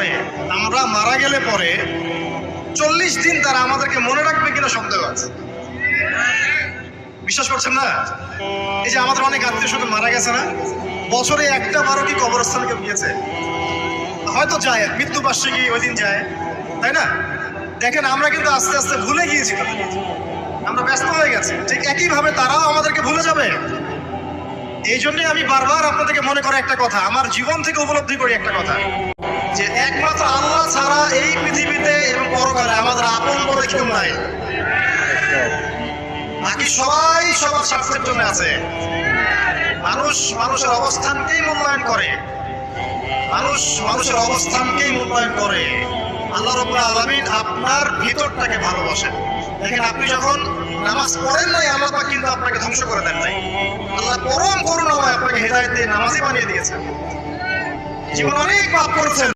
পরে, আমরা মারা গেলে পরে 40 দিন তারা আমাদেরকে মনে রাখবে কিনা সন্দেহ আছে। বিশ্বাস করছেন না? এই যে আমাদের অনেক আত্মীয় স্বজন মারা গেছে না, বছরে একটা বারো কি কবরস্থানে কেউ গিয়েছে? হয়তো যায়, মৃত্যুবার্ষিকী ওই দিন যায়, তাই না? দেখেন আমরা কিন্তু আস্তে আস্তে ভুলে গিয়েছি, আমরা ব্যস্ত হয়ে গেছি। ঠিক একইভাবে তারাও আমাদেরকে ভুলে যাবে। এই জন্যই আমি বারবার আপনাদেরকে মনে করে একটা কথা, আমার জীবন থেকে উপলব্ধি করি একটা কথা, যে একমাত্র আল্লাহ ছাড়া এই পৃথিবীতে এবং পরকালে আমাদের আপন বলে কেউ নাই। বাকি সবাই সবার স্বার্থের জন্য আছে। মানুষ মানুষের অবস্থানকেই মূল্যায়ন করে, মানুষ মানুষের অবস্থানকেই মূল্যায়ন করে। আল্লাহ রাব্বুল আলামিন আপনার ভিতরটাকে ভালোবাসেন। দেখেন আপনি যখন নামাজ পড়েন নাই, আল্লাহ পাক কিন্তু আপনাকে ধ্বংস করে দেন নাই। আল্লাহ পরম করুণাময় আপনাকে হেদায়েত দিয়ে নামাজি বানিয়ে দিয়েছেন। জীবন অনেক পাপ করেছেন,